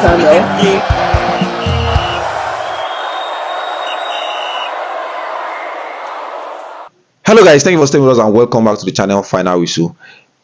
channel. Hello guys, thank you for staying with us and welcome back to the channel Final Whistle.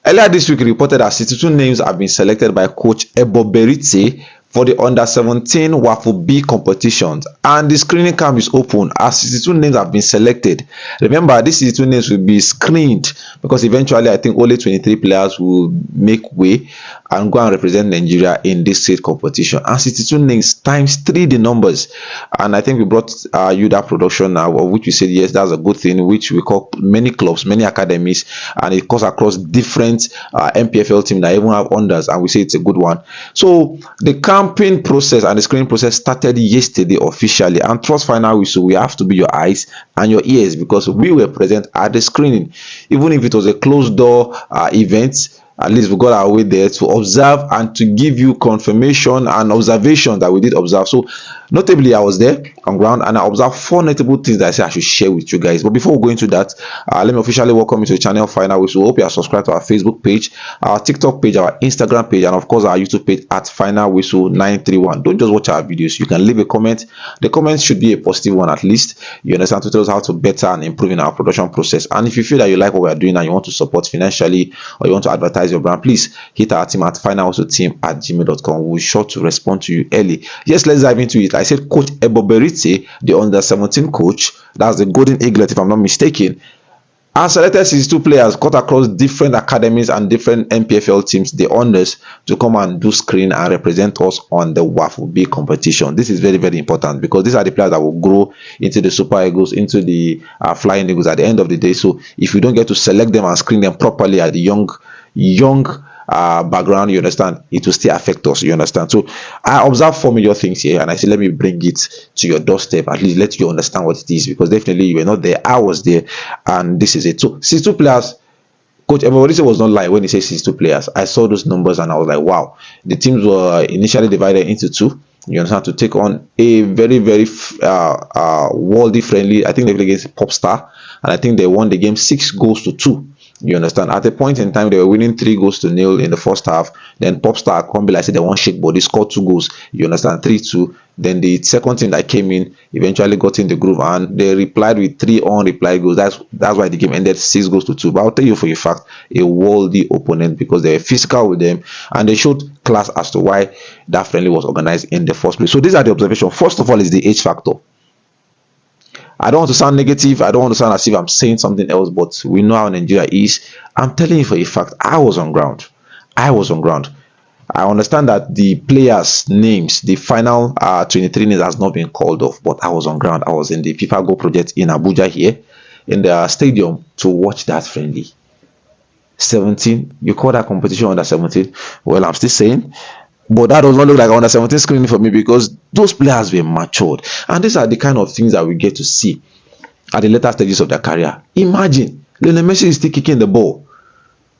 Earlier this week, we reported that 62 names have been selected by coach Eboberite for the under-17 WAFU B competitions, and the screening camp is open as 62 names have been selected. Remember, these 62 names will be screened because eventually I think only 23 players will make way and go and represent Nigeria in this state competition, and 62 names times 3 the numbers. And I think we brought you that production now, of which we said yes, that's a good thing, which we call many clubs, many academies, and it goes across different MPFL teams that even have unders, and we say it's a good one. So the camping process and the screening process started yesterday officially, and trust Final Whistle, we have to be your eyes and your ears because we were present at the screening. Even if it was a closed door event, at least we got our way there to observe and to give you confirmation and observation that we did observe. So notably, I was there on ground and I observed 4 notable things that I said I should share with you guys. But before we go into that, let me officially welcome you to the channel Final Whistle. Hope you are subscribed to our Facebook page, our TikTok page, our Instagram page, and of course our YouTube page at Final Whistle 931. Don't just watch our videos, you can leave a comment. The comment should be a positive one at least. You understand, to tell us how to better and improve in our production process. And if you feel that you like what we are doing and you want to support financially or you want to advertise your brand, please hit our team at finalwhistleteam@gmail.com. We'll be sure to respond to you early. Yes, let's dive into it. I said coach Eboberite, the under-17 coach, that's the Golden Eaglet if I'm not mistaken, has selected 62 players cut across different academies and different MPFL teams, the unders, to come and do screen and represent us on the WAFU B competition. This is very, very important because these are the players that will grow into the Super Eagles, into the Flying Eagles at the end of the day. So if you don't get to select them and screen them properly at the young background, you understand, it will still affect us, you understand. So I observed 4 major things here and I said let me bring it to your doorstep, at least let you understand what it is, because definitely you were not there, I was there, and this is it. So 62 players, coach everybody was not lying when he says 62 players. I saw those numbers and I was like, wow. The teams were initially divided into 2, you understand, to take on a very, very worldly friendly, I think they played against Popstar, and I think they won the game 6-2. You understand, at a point in time they were winning 3-0 in the first half. Then Popstar Combi, I said they won shake, but they scored 2 goals, you understand, 3-2. Then the second team that came in eventually got in the groove and they replied with 3 unreplied goals. That's why the game ended 6-2. But I'll tell you for a fact, a worldly opponent, because they were physical with them and they showed class as to why that friendly was organized in the first place. So these are the observations. First of all is the age factor. I don't want to sound negative, I don't want to sound as if I'm saying something else, but we know how Nigeria is. I'm telling you for a fact, I was on ground. I understand that the players' names, the final 23 names has not been called off, but I was on ground. I was in the FIFA Go project in Abuja here, in the stadium, to watch that friendly. 17, you call that competition under 17? Well, I'm still saying, but that does not look like under 17 screening for me, because those players were matured, and these are the kind of things that we get to see at the later stages of their career. Imagine Lionel Messi is still kicking the ball.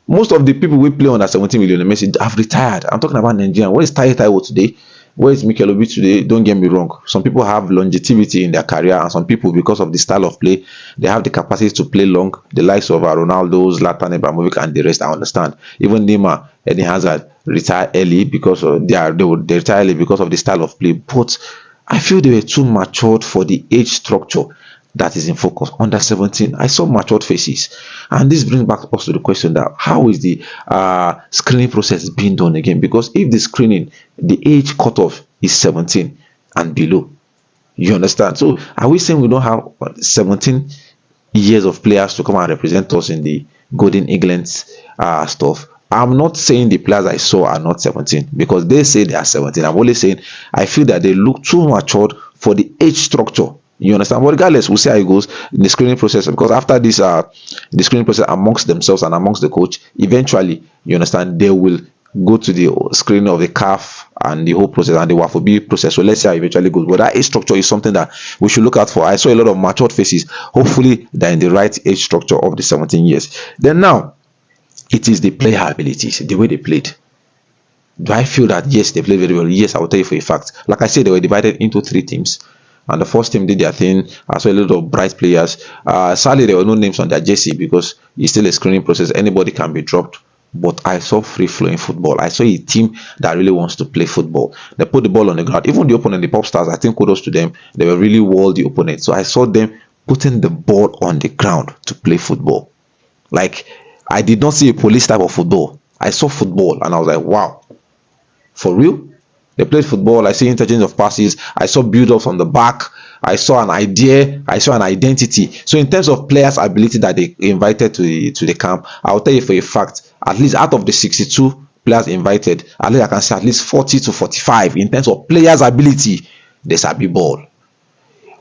Most of the people we play under 17 with Lionel Messi have retired. I'm talking about Nigeria. Where is Taiwo today? Where is Mikel Obi today? Don't get me wrong. Some people have longevity in their career, and some people, because of the style of play, they have the capacity to play long. The likes of Ronaldo, Zlatan Ibrahimovic, and the rest, I understand. Even Neymar, Eden Hazard retired early because of they retire early because of the style of play. But I feel they were too matured for the age structure that is in focus. Under 17, I saw matured faces, and this brings back us to the question that how is the screening process being done again? Because if the screening, the age cutoff is 17 and below, you understand. So are we saying we don't have 17 years of players to come and represent us in the Golden Eaglets stuff? I'm not saying the players I saw are not 17, because they say they are 17. I'm only saying I feel that they look too matured for the age structure. You understand? But regardless, we'll see how it goes in the screening process, because after this the screening process amongst themselves and amongst the coach, eventually, you understand, they will go to the screening of the CAF and the whole process and the WAFU B process. So let's see how it eventually goes. But that age structure is something that we should look out for. I saw a lot of matured faces. Hopefully they're in the right age structure of the 17 years. Then now, it is the player abilities, the way they played. Do I feel that yes, they played very well? Yes, I will tell you for a fact. Like I said, they were divided into 3 teams. And the first team did their thing. I saw a lot of bright players. Sadly, there were no names on their jersey because it's still a screening process. Anybody can be dropped but I saw free flowing football. I saw a team that really wants to play football. They put the ball on the ground. Even the opponent, the pop stars, I think kudos to them. They were really wall the opponent. So I saw them putting the ball on the ground to play football. Like, I did not see a police type of football. I saw football and I was like, wow, for real? They played football. I see interchange of passes. I saw build-ups on the back. I saw an idea. I saw an identity. So in terms of players' ability that they invited to the camp, I'll tell you for a fact, at least out of the 62 players invited, at least I can say at least 40 to 45 in terms of players' ability, they sabi ball.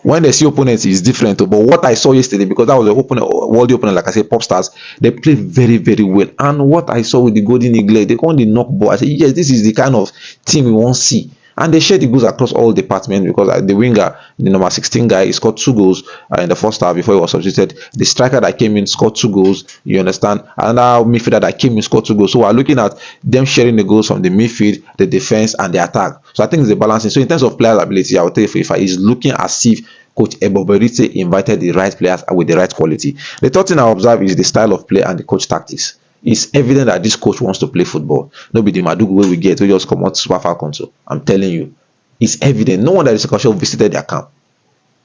When they see opponents, it's different. But what I saw yesterday, because that was the opponent, world opponent, like I said, pop stars, they played very, very well. And what I saw with the Golden Eaglets, they only knock ball. I said, yes, this is the kind of team we want to see. And they shared the goals across all departments, because the winger, the number 16 guy, he scored 2 goals in the first half before he was substituted. The striker that came in scored 2 goals. You understand? Another midfielder that came in scored 2 goals. So we're looking at them sharing the goals from the midfield, the defense, and the attack. So I think it's a balancing. So in terms of players' ability, I will tell you, if he's looking as if Coach Eboberite invited the right players with the right quality. The third thing I observe is the style of play and the coach tactics. It's evident that this coach wants to play football. No be the Madugu way we get, we just come out Super Falcons. So I'm telling you, it's evident. No wonder Escasho visited their camp.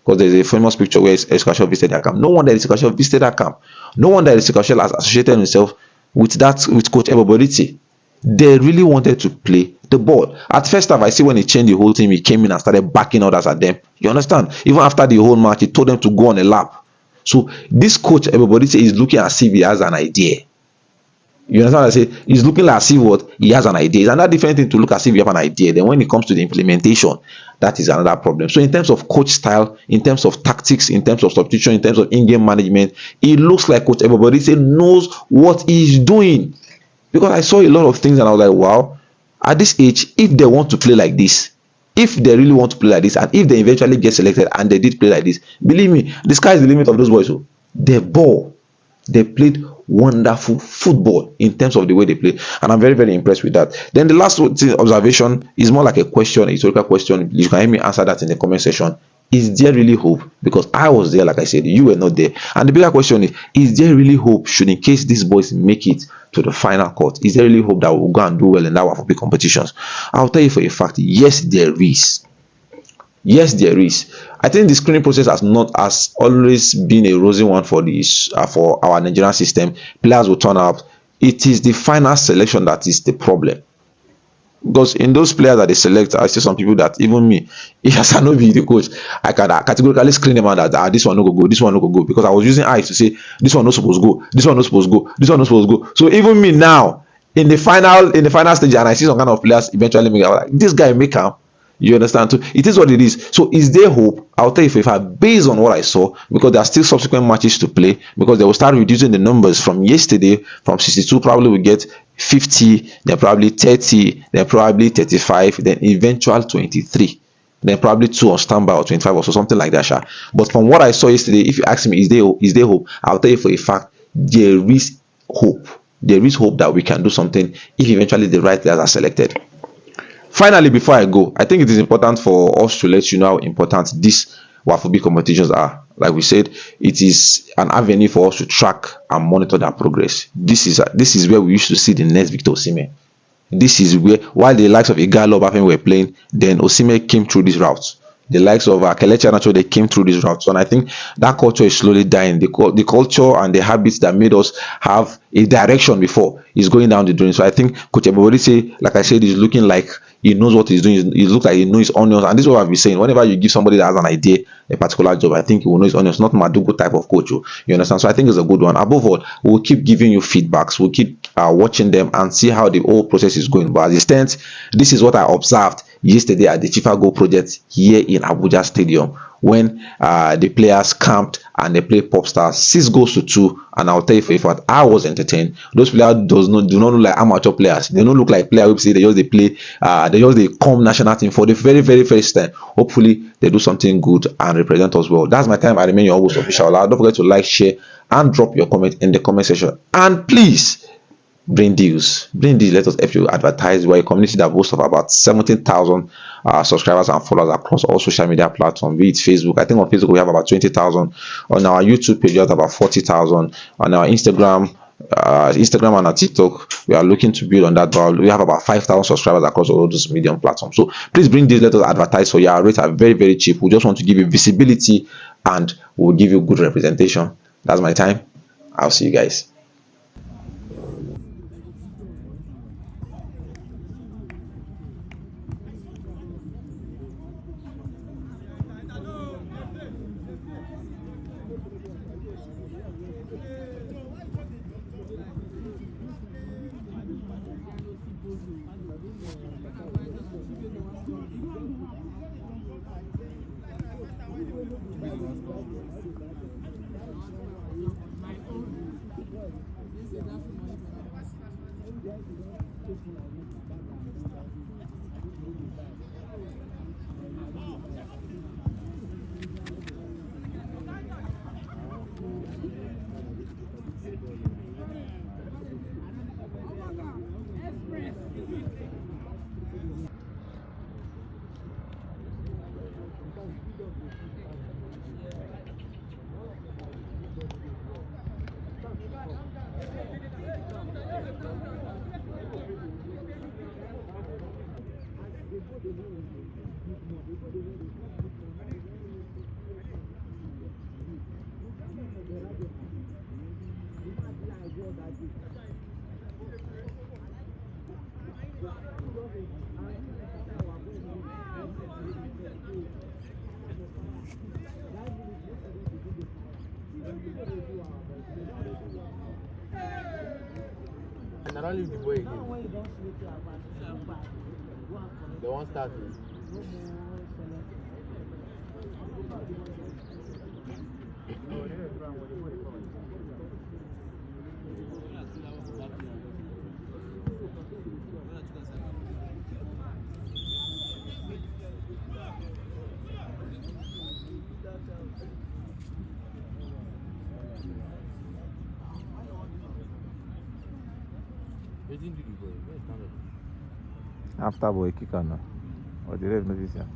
Because there's a famous picture where Escasho visited their camp. No wonder Escasho visited that camp. No wonder Escasho has associated himself with Coach Eboberite. They really wanted to play the ball. At first half, I see when he changed the whole team, he came in and started backing others at them. You understand? Even after the whole match, he told them to go on a lap. So this coach, everybody say, is looking as if he has an idea. You understand what I say? He's looking like as if what he has an idea. It's another different thing to look as if you have an idea. Then when it comes to the implementation, that is another problem. So in terms of coach style, in terms of tactics, in terms of substitution, in terms of in-game management, it looks like Coach everybody say knows what he's doing. Because I saw a lot of things and I was like, wow, at this age, if they want to play like this, if they really want to play like this, and if they eventually get selected and they did play like this, believe me, the sky is the limit of those boys. So they ball. They played wonderful football in terms of the way they play, and I'm very, very impressed with that. Then the last observation is more like a question, a historical question. You can hear me answer that in the comment section. Is there really hope? Because I was there, like I said, you were not there. And the bigger question is there really hope, should in case these boys make it to the final court, is there really hope that we'll go and do well in that big competitions? I'll tell you for a fact, yes, there is. Yes, there is. I think the screening process has always been a rosy one for this for our Nigerian system. Players will turn up. It is the final selection that is the problem. Because in those players that they select, I see some people that even me, if I not be the coach, I can categorically screen them out that this one no go, this one no go, because I was using eyes to say this one not supposed to go, this one not supposed to go, this one not supposed to go. So even me now in the final stage, and I see some kind of players eventually make like, this guy make him. You understand? So it is what it is. So is there hope? I'll tell you if I based on what I saw, because there are still subsequent matches to play, because they will start reducing the numbers from yesterday. From 62 probably we get 50, then probably 30, then probably 35, then eventual 23, then probably 2 on standby or 25 or so, something like that, sha. But from what I saw yesterday, if you ask me, is there hope? I'll tell you for a fact, there is hope. There is hope that we can do something if eventually the right players are selected. Finally, before I go, I think it is important for us to let you know how important these WAFOB competitions are. Like we said, it is an avenue for us to track and monitor their progress. This is where we used to see the next Victor Osimhen. This is where, while the likes of Igalo Bafin were playing, then Osimhen came through these routes. The likes of Kelechi Iheanacho, they came through these routes. And I think that culture is slowly dying. The culture and the habits that made us have a direction before is going down the drain. So I think Coach Eboberite, like I said, is looking like he knows what he's doing. He looks like he knows his onions. And this is what I've been saying. Whenever you give somebody that has an idea, a particular job, I think he will know his onions. Not Madugu type of coach. You understand? So I think it's a good one. Above all, we'll keep giving you feedbacks. We'll keep watching them and see how the whole process is going. But as it stands, this is what I observed yesterday at the Chifa Go project here in Abuja Stadium, when the players camped and they played pop stars 6 goals to 2. And I'll tell you for a fact, I was entertained. Those players do not look like amateur players. They don't look like players who say they play they come national team for the very, very first time. Hopefully they do something good and represent us well. That's my time. I remain your host official. Don't forget to like, share, and drop your comment in the comment section. And please bring deals. Let us help you advertise. We're a community that boasts of about 17,000 subscribers and followers across all social media platforms, be it Facebook. I think on Facebook we have about 20,000. On our YouTube page we have about 40,000. On our Instagram Instagram and TikTok. We are looking to build on that, but we have about 5,000 subscribers across all those medium platforms. So please bring these, let us advertise for you. Our rates are very, very cheap. We just want to give you visibility and we'll give you good representation. That's my time. I'll see you guys. And I don't leave the boy again. They won't start it. After boy kick on now. Or the ref notice him.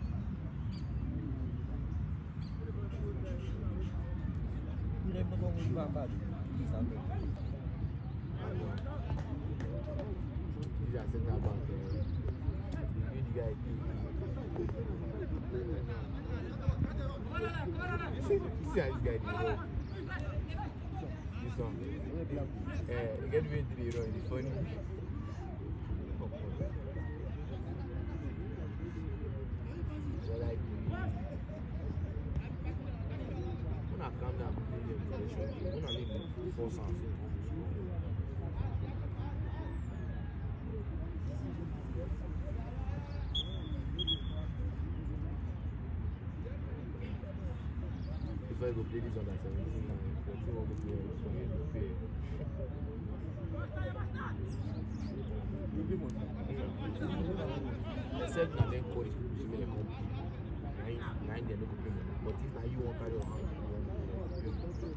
These are central bank. The guy. See how this guy did wrong. This one. You get way to the wrong. It's funny. When I calm down, when I make the four sounds. If I go play this under 17 now, the two will go play, for me to pay. Except now then call these people to make a company. Nine they no go pay money. But if now you want carry your hand, you want to pay.